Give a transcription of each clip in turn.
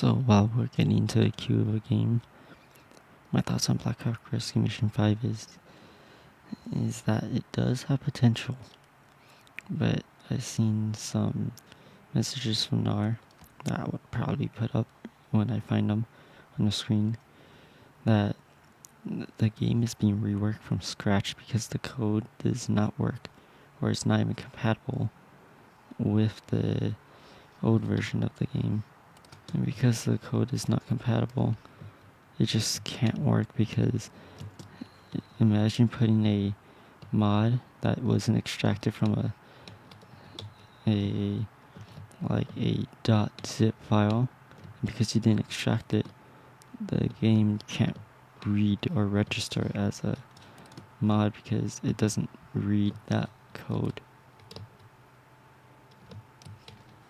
So while we're getting into the queue of a game, my thoughts on Blackhawk Rescue Mission 5 is that it does have potential, but I've seen some messages from NAR that I would probably put up when I find them on the screen, that the game is being reworked from scratch because the code does not work, or it's not even compatible with the old version of the game. And because the code is not compatible, it just can't work, because imagine putting a mod that wasn't extracted from a .zip file, and because you didn't extract it, the game can't read or register as a mod because it doesn't read that code.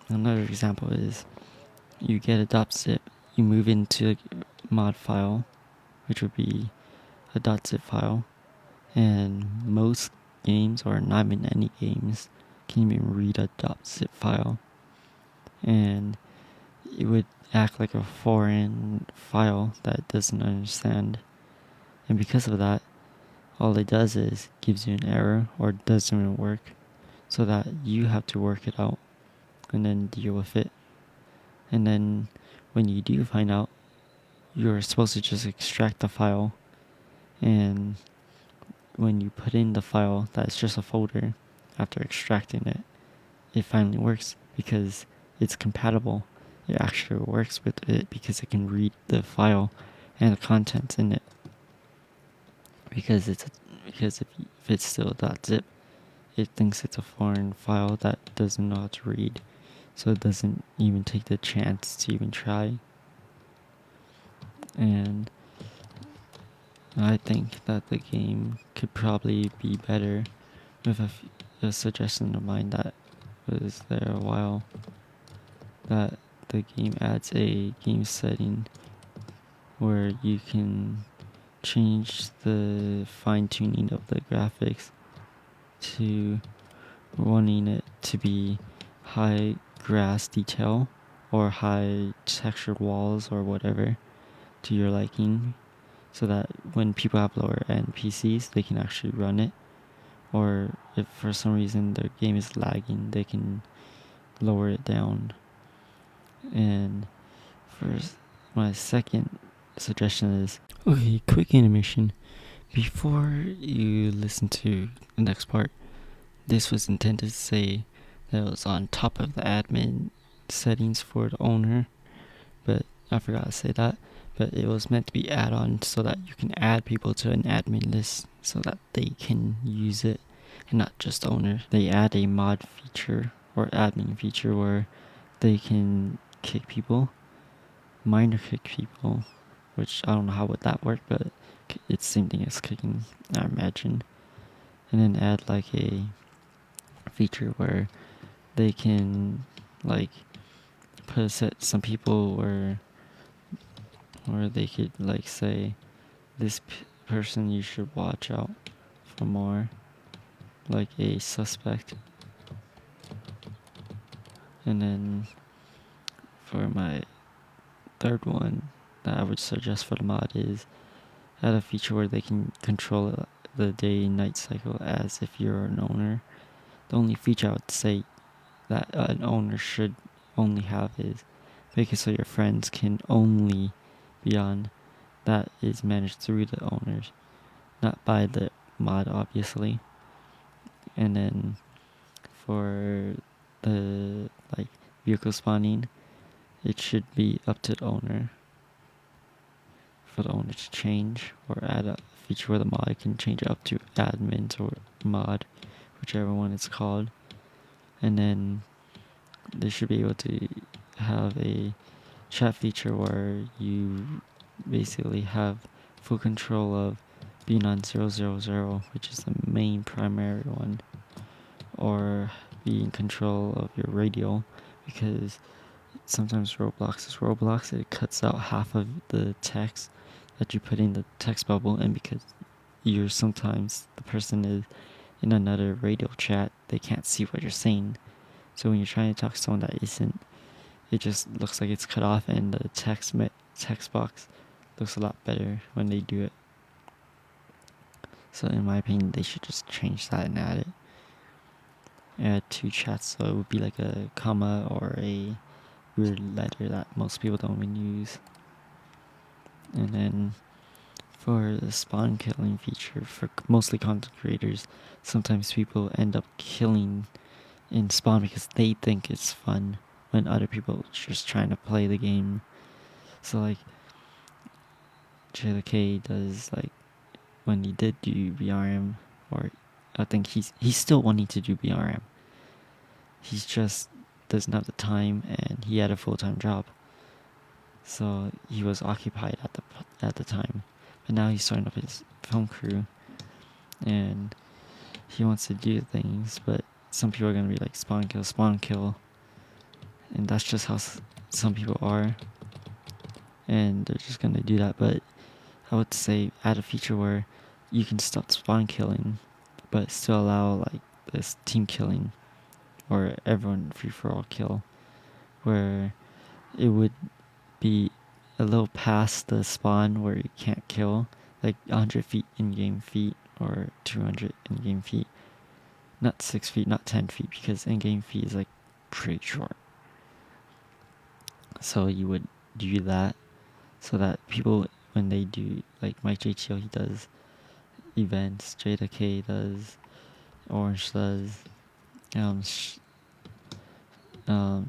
Another example is you get a .zip, you move into a mod file, which would be a .zip file, and most games, or not even any games, can even read a .zip file, and it would act like a foreign file that it doesn't understand. And because of that, all it does is gives you an error or doesn't even work, so that you have to work it out and then deal with it. And then when you do find out, you're supposed to just extract the file, and when you put in the file that's just a folder after extracting it, it finally works because it's compatible. It actually works with it because it can read the file and the contents in it. Because if it's still .zip, it thinks it's a foreign file that doesn't know how to read, so it doesn't even take the chance to even try. And I think that the game could probably be better with a suggestion of mine that was there a while, that the game adds a game setting where you can change the fine-tuning of the graphics to wanting it to be high grass detail or high textured walls or whatever to your liking, so that when people have lower end PCs, they can actually run it. Or if for some reason their game is lagging, they can lower it down. And for my second suggestion is, okay, quick intermission. Before you listen to the next part, this was intended to say that it was on top of the admin settings for the owner, but I forgot to say that. But it was meant to be add-on so that you can add people to an admin list so that they can use it, and not just owner. They add a mod feature or admin feature where they can kick people, minor kick people, which I don't know how would that work, but it's the same thing as kicking, I imagine. And then add like a feature where they can like put some people where they could like say, this person you should watch out for more, like a suspect. And then for my third one that I would suggest for the mod is add a feature where they can control the day and night cycle as if you're an owner. The only feature I would say that an owner should only have is make it so your friends can only be on. That is managed through the owners, not by the mod, obviously. And then for the vehicle spawning, it should be up to the owner, for the owner to change, or add a feature where the mod can change it up to admins or mod, whichever one it's called. And then they should be able to have a chat feature where you basically have full control of being on 000, which is the main primary one, or be in control of your radio, because sometimes Roblox, it cuts out half of the text that you put in the text bubble, and because sometimes the person is in another radio chat, they can't see what you're saying. So when you're trying to talk to someone that isn't it just looks like it's cut off, and the text box looks a lot better when they do it. So in my opinion, they should just change that and add two chats, so it would be like a comma or a weird letter that most people don't even use. And then for the spawn killing feature, for mostly content creators, sometimes people end up killing in spawn because they think it's fun when other people are just trying to play the game. So like JLK does, like when he did do BRM, or I think he's still wanting to do BRM. He's just doesn't have the time, and he had a full-time job, so he was occupied at the time. But now he's starting up his film crew, and he wants to do things. But some people are gonna be like spawn kill, and that's just how some people are, and they're just gonna do that. But I would say add a feature where you can stop spawn killing, but still allow like this team killing or everyone free for all kill, where it would be a little past the spawn where you can't kill, like 100 feet in-game feet or 200 in-game feet. Not 6 feet, not 10 feet, because in-game feet is like pretty short. So you would do that so that people, when they do, like Mike JTO, he does events, Jada K does, Orange does,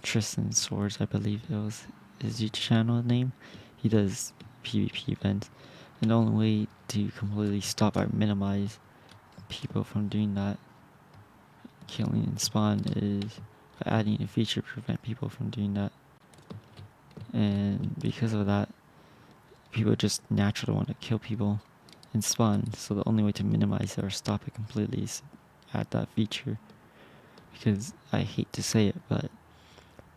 Tristan Swords, I believe it was his YouTube channel name. He does PvP events, and the only way to completely stop or minimize people from doing that, killing and spawn, is by adding a feature to prevent people from doing that. And because of that, people just naturally want to kill people and spawn. So the only way to minimize it or stop it completely is add that feature. Because I hate to say it, but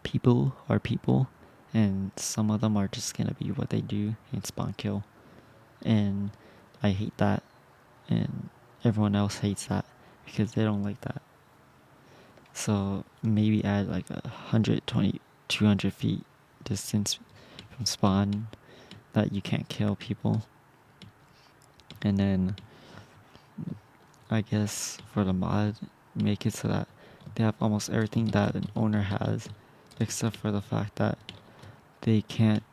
people are people, and some of them are just gonna be what they do and spawn kill. And I hate that, and everyone else hates that because they don't like that. So maybe add like 120, 200 feet distance from spawn that you can't kill people. And then I guess for the mod, make it so that they have almost everything that an owner has, except for the fact that they can't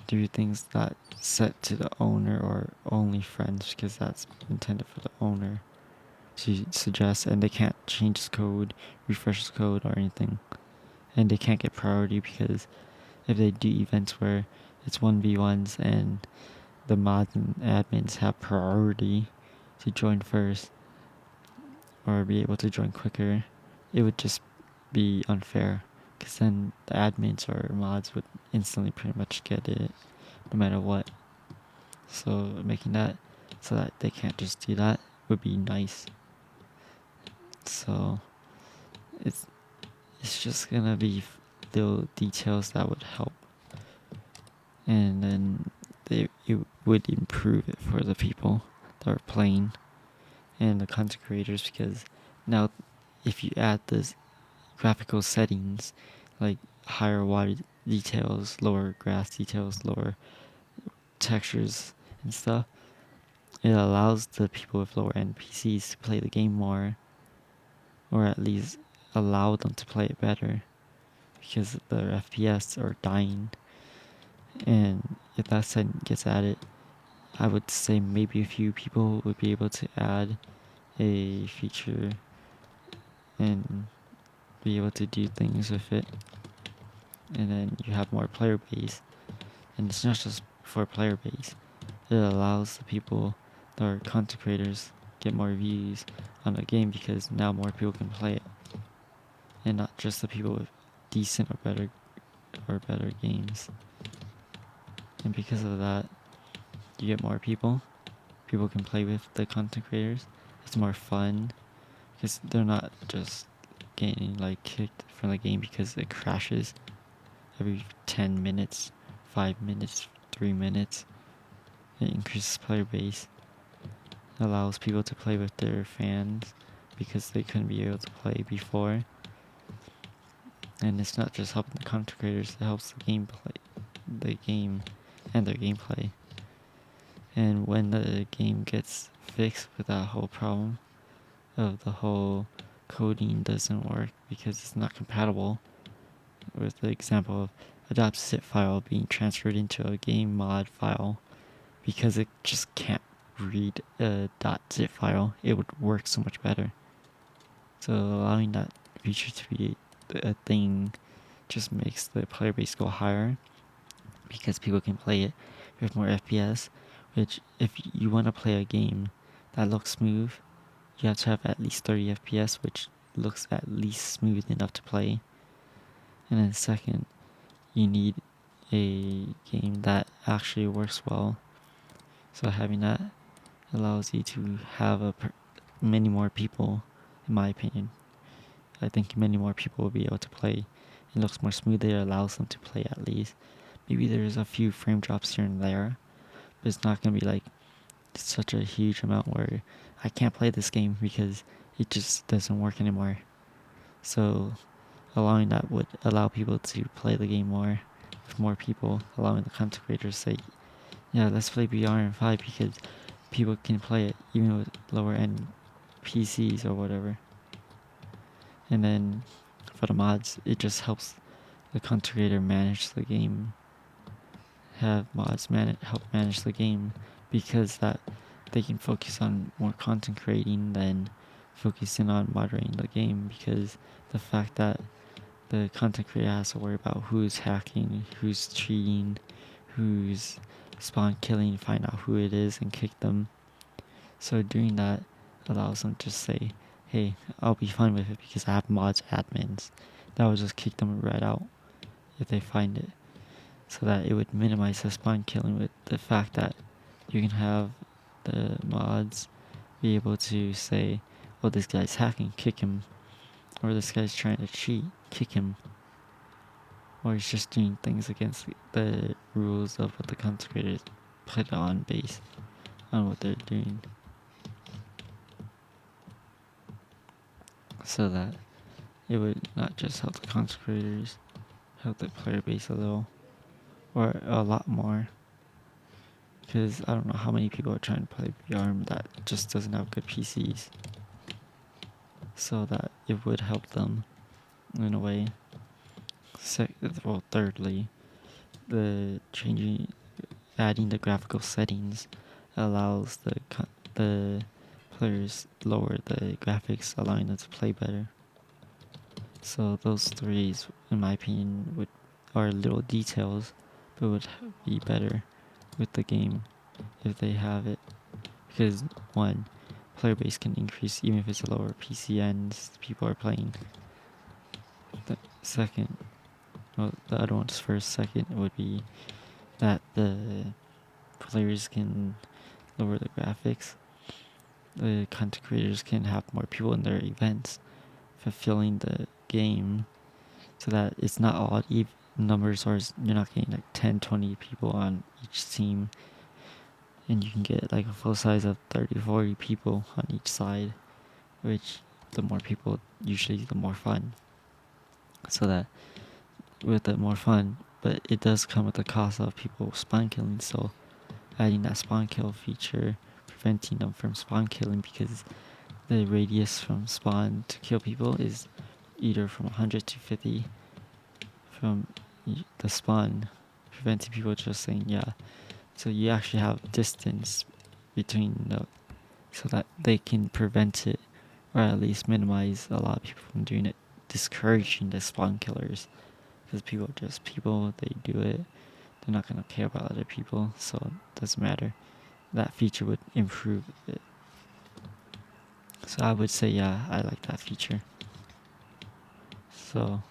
do things that set to the owner or only friends, because that's intended for the owner to suggest, and they can't change the code, refresh the code, or anything. And they can't get priority, because if they do events where it's 1v1s and the mods and admins have priority to join first or be able to join quicker, it would just be unfair, because then the admins or mods would instantly pretty much get it no matter what. So making that so that they can't just do that would be nice. So it's just gonna be little details that would help, and then it would improve it for the people that are playing and the content creators, because now if you add this graphical settings like higher water details, lower grass details, lower textures and stuff, it allows the people with lower end PCs to play the game more, or at least allow them to play it better, because their FPS are dying. And if that setting gets added, I would say maybe a few people would be able to add a feature and be able to do things with it, and then you have more player base. And it's not just for player base, it allows the people that are content creators get more views on the game, because now more people can play it, and not just the people with decent or better games. And because of that, you get more people can play with the content creators. It's more fun, because they're not just getting like kicked from the game because it crashes every 10 minutes, 5 minutes, 3 minutes. It increases player base, allows people to play with their fans because they couldn't be able to play before. And it's not just helping the content creators, it helps the game and their gameplay. And when the game gets fixed with that whole problem of the whole coding doesn't work because it's not compatible, with the example of a .zip file being transferred into a game mod file because it just can't read a .zip file, it would work so much better. So allowing that feature to be a thing just makes the player base go higher because people can play it with more FPS, which if you want to play a game that looks smooth, you have to have at least 30 FPS, which looks at least smooth enough to play. And then second, you need a game that actually works well. So having that allows you to have many more people, in my opinion. I think many more people will be able to play. It looks more smooth, it allows them to play at least. Maybe there's a few frame drops here and there, but it's not going to be like such a huge amount where I can't play this game because it just doesn't work anymore. So allowing that would allow people to play the game more with more people, allowing the content creators to say, yeah, let's play BRM5 because people can play it even with lower end PCs or whatever. And then for the mods, it just helps the content creator manage the game, have mods help manage the game, because that they can focus on more content creating than focusing on moderating the game, because the fact that the content creator has to worry about who's hacking, who's cheating, who's spawn killing, find out who it is and kick them. So doing that allows them to say, hey, I'll be fine with it because I have mods admins that will just kick them right out if they find it. So that it would minimize the spawn killing, with the fact that you can have the mods be able to say, oh, this guy's hacking, kick him. Or this guy's trying to cheat, kick him. Or he's just doing things against the rules of what the content creators put on based on what they're doing. So that it would not just help the content creators, help the player base a little, or a lot more. Because I don't know how many people are trying to play BRM that just doesn't have good PCs. So that it would help them in a way. Thirdly, adding the graphical settings allows the players lower the graphics, allowing them to play better. So those three, in my opinion, are little details, but would be better with the game if they have it. Because one, player base can increase even if it's a lower PC and people are playing. The other one's first. Second would be that the players can lower the graphics. The content creators can have more people in their events, fulfilling the game, so that it's not all even numbers, or you're not getting like 10, 20 people on each team, and you can get like a full size of 30, 40 people on each side, which the more people, usually the more fun. So that with the more fun, but it does come with the cost of people spawn killing, so adding that spawn kill feature, preventing them from spawn killing, because the radius from spawn to kill people is either from 100 to 50 from the spawn, preventing people just saying yeah. So you actually have distance between so that they can prevent it, or at least minimize a lot of people from doing it, discouraging the spawn killers. Because people are just people, they do it, they're not going to care about other people, so it doesn't matter. That feature would improve it. So I would say, yeah, I like that feature. So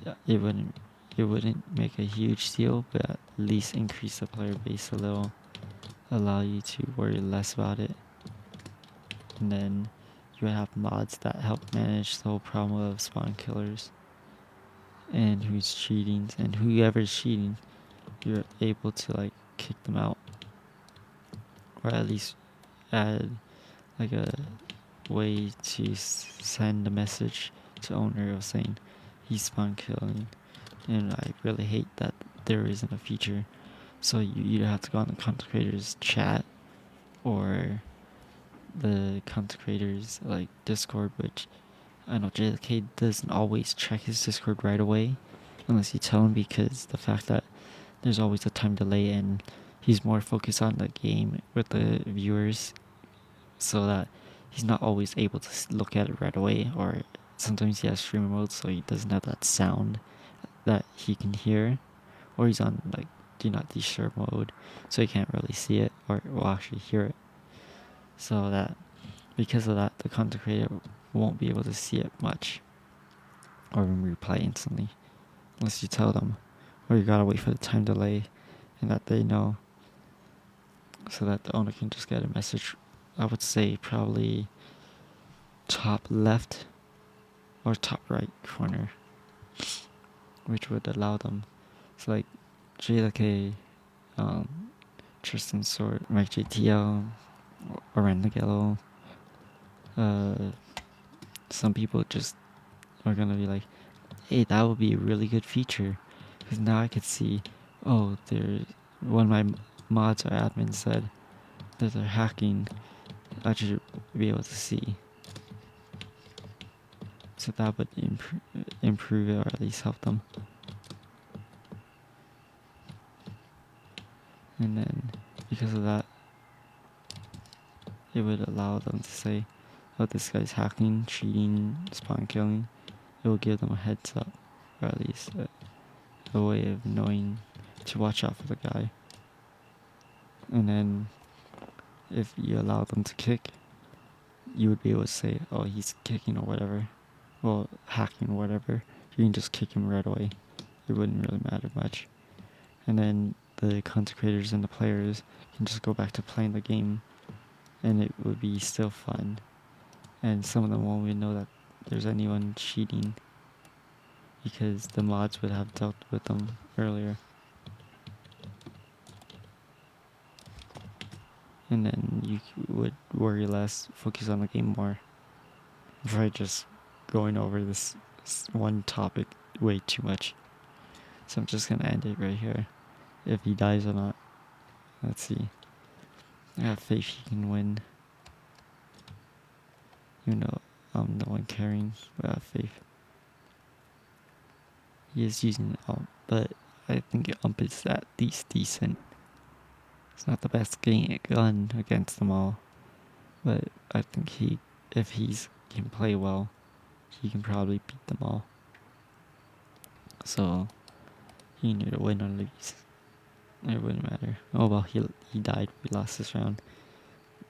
yeah, it wouldn't make a huge deal, but at least increase the player base a little, allow you to worry less about it. And then you would have mods that help manage the whole problem of spawn killers and who's cheating, and whoever's cheating, you're able to like kick them out, or at least add like a way to send a message to owner of saying he's spawn killing, and I really hate that there isn't a feature. So you either have to go on the content creators chat or the content creators like Discord, which I know JLK doesn't always check his Discord right away unless you tell him, because the fact that there's always a time delay and he's more focused on the game with the viewers, so that he's not always able to look at it right away, or sometimes he has streamer mode so he doesn't have that sound that he can hear, or he's on like do not disturb mode so he can't really see it or will actually hear it. So that because of that, the content creator won't be able to see it much or reply instantly unless you tell them, or you gotta wait for the time delay and that they know, so that the owner can just get a message. I would say probably top left or top right corner, which would allow them. So like JLK, Tristan Sword, Mike JTL, Oren Nagelo, some people just are gonna be like, hey, that would be a really good feature, because now I could see, oh, there's one of my mods or admins said that they're hacking. I should be able to see. So that would improve it, or at least help them. And then because of that, it would allow them to say, oh, this guy's hacking, cheating, spawn killing. It will give them a heads up, or at least a way of knowing to watch out for the guy. And then if you allow them to kick, you would be able to say, oh, he's kicking or whatever, well, hacking or whatever. You can just kick him right away. It wouldn't really matter much. And then the content creators and the players can just go back to playing the game, and it would be still fun. And some of them won't even know that there's anyone cheating, because the mods would have dealt with them earlier. And then you would worry less, focus on the game more. I'm probably just going over this one topic way too much. So I'm just gonna end it right here. If he dies or not. Let's see. I have faith he can win. You know, I'm the one carrying, but I have faith. He is using ump, but I think ump is at least decent. It's not the best gun against them all, but I think if he's can play well, he can probably beat them all. So he can either win or lose. It wouldn't matter. Oh well, he died. We lost this round.